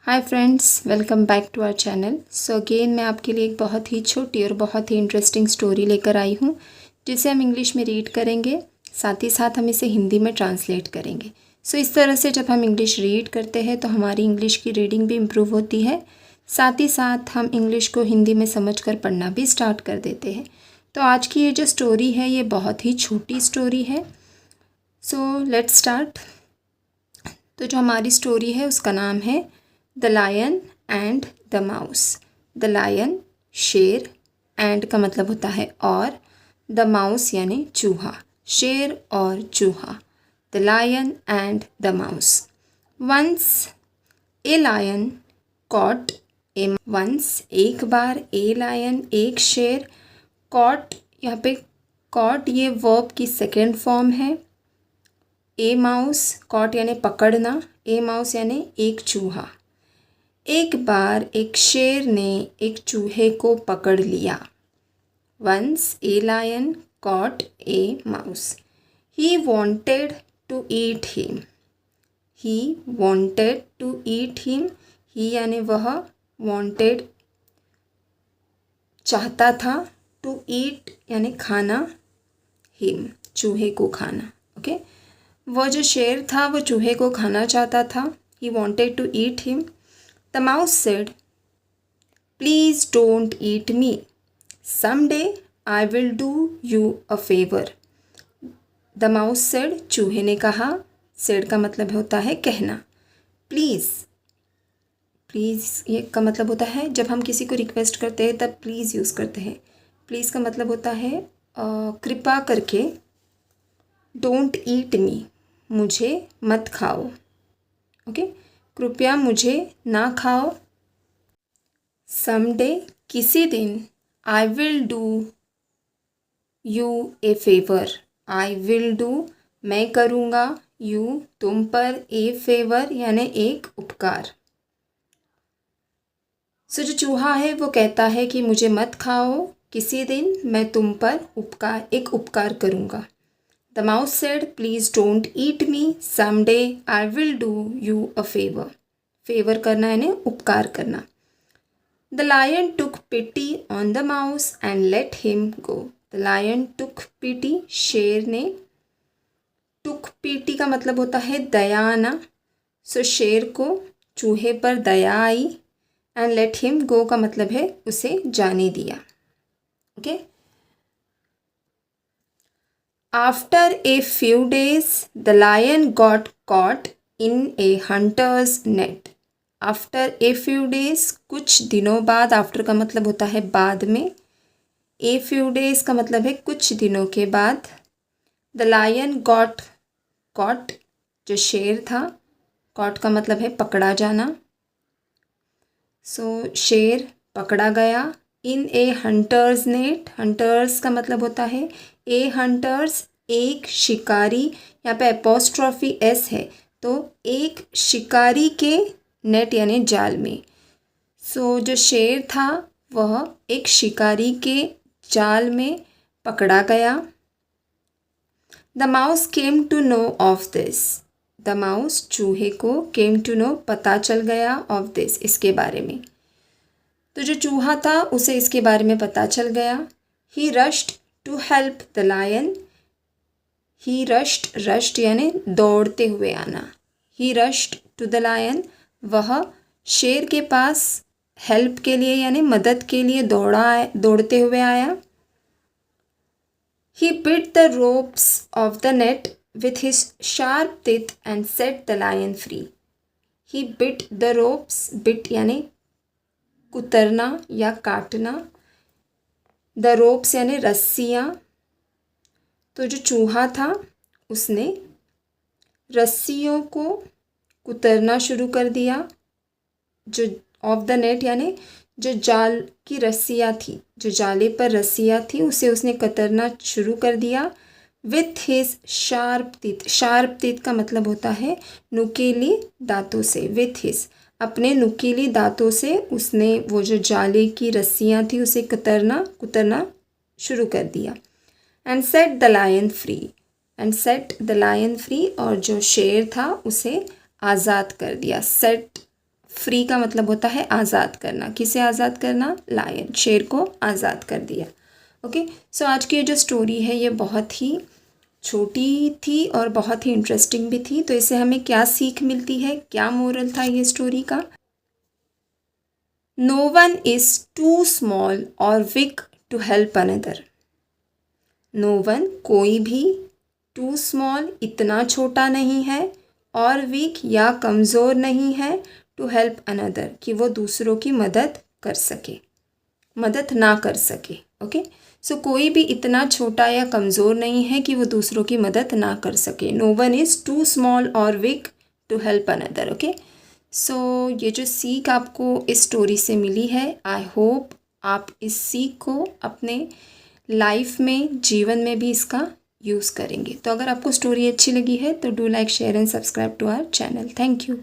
Hi friends, welcome back to our channel. So again मैं आपके लिए एक बहुत ही छोटी और बहुत ही इंटरेस्टिंग स्टोरी लेकर आई हूँ, जिसे हम इंग्लिश में रीड करेंगे, साथ ही साथ हम इसे हिंदी में ट्रांसलेट करेंगे। सो इस तरह से जब हम इंग्लिश रीड करते हैं तो हमारी इंग्लिश की रीडिंग भी इम्प्रूव होती है, साथ ही साथ हम इंग्लिश को हिंदी में समझ कर पढ़ना भी स्टार्ट कर देते हैं। तो आज की ये जो स्टोरी है ये बहुत ही छोटी स्टोरी है। So let's start. तो जो हमारी स्टोरी है उसका नाम है the lion and the mouse. The lion शेर, एंड का मतलब होता है और, द माउस यानी चूहा, शेर और चूहा। The lion and the mouse. Once a lion caught a, once एक बार, ए लायन एक शेर, कॉट यहाँ पे कॉट ये वर्ब की सेकेंड फॉर्म है। ए माउस, कॉट यानी पकड़ना, ए माउस यानी एक चूहा। एक बार एक शेर ने एक चूहे को पकड़ लिया। Once a lion caught a mouse. He wanted to eat him. He wanted to eat him. He यानी वह, वॉन्टेड चाहता था, टू ईट यानी खाना, हिम चूहे को खाना। ओके, वह जो शेर था वो चूहे को खाना चाहता था। He wanted to eat him. The mouse said, "Please don't eat me. Someday I will do you a favor." The mouse said, चूहे ने कहा, said का मतलब होता है कहना। प्लीज़, प्लीज़ ये का मतलब होता है जब हम किसी को रिक्वेस्ट करते हैं तब प्लीज़ यूज़ करते हैं। प्लीज़ का मतलब होता है कृपा करके। डोंट ईट मी, मुझे मत खाओ। ओके, कृपया मुझे ना खाओ। समडे किसी दिन, I will do U A favour. I will do मैं करूँगा, यू तुम पर, ए फेवर यानी एक उपकार। सो जो चूहा है वो कहता है कि मुझे मत खाओ, किसी दिन मैं तुम पर एक उपकार करूँगा। The mouse said, "Please don't eat me. Someday I will do you a favor." Favour करना यानी उपकार करना। The lion took pity on the mouse and let him go. The lion took pity, शेर ने, took pity का मतलब होता है दया आना। सो शेर को चूहे पर दया आई, and let him go का मतलब है उसे जाने दिया। Okay, After a few days, the lion got caught in a hunter's net. After a few days, कुछ दिनों बाद, after का मतलब होता है बाद में, a few days का मतलब है कुछ दिनों के बाद। The lion got caught, जो शेर था, caught का मतलब है पकड़ा जाना। So शेर पकड़ा गया। इन ए हंटर्स नेट, हंटर्स का मतलब होता है ए हंटर्स एक शिकारी, यहाँ पे एपोस्ट्रॉफी एस है तो एक शिकारी के नेट यानी जाल में। सो जो शेर था वह एक शिकारी के जाल में पकड़ा गया। The mouse came to know of this. The mouse चूहे को, केम टू नो पता चल गया, ऑफ दिस इसके बारे में। तो जो चूहा था उसे इसके बारे में पता चल गया। He rushed to help the lion. He rushed, rushed यानी दौड़ते हुए आना। He rushed to the lion, वह शेर के पास हेल्प के लिए यानी मदद के लिए दौड़ते हुए आया। He bit the ropes of the net with his sharp teeth and set the lion free. He bit the ropes, bit यानी कुतरना या काटना, द रोप्स यानी रस्सियाँ। तो जो चूहा था उसने रस्सियों को कुतरना शुरू कर दिया। जो ऑफ द नेट यानी जो जाल की रस्सियाँ थी, जो जाले पर रस्सियाँ थी उसे उसने कतरना शुरू कर दिया। With his sharp teeth, sharp teeth का मतलब होता है नुकीली दांतों से। विथ हिज, अपने नुकीली दांतों से उसने वो जो जाले की रस्सियाँ थी उसे कुतरना शुरू कर दिया। And set the lion free, and set the lion free, और जो शेर था उसे आज़ाद कर दिया। सेट फ्री का मतलब होता है आज़ाद करना। किसे आज़ाद करना? लायन, शेर को आज़ाद कर दिया। ओके, सो आज की ये जो स्टोरी है ये बहुत ही छोटी थी और बहुत ही इंटरेस्टिंग भी थी। तो इससे हमें क्या सीख मिलती है, क्या मोरल था ये स्टोरी का? No one is too small और weak to help another. No one, कोई भी, टू स्मॉल, इतना छोटा नहीं है, और वीक या कमज़ोर नहीं है, टू हेल्प अनदर, कि वो दूसरों की मदद कर सके, मदद ना कर सके। ओके, सो कोई भी इतना छोटा या कमज़ोर नहीं है कि वो दूसरों की मदद ना कर सके। No one is too small और weak to help another. Okay, so ये जो सीख आपको इस स्टोरी से मिली है, आई होप आप इस सीख को अपने लाइफ में, जीवन में भी इसका यूज़ करेंगे। तो अगर आपको स्टोरी अच्छी लगी है तो do like, share and subscribe to our channel. Thank you.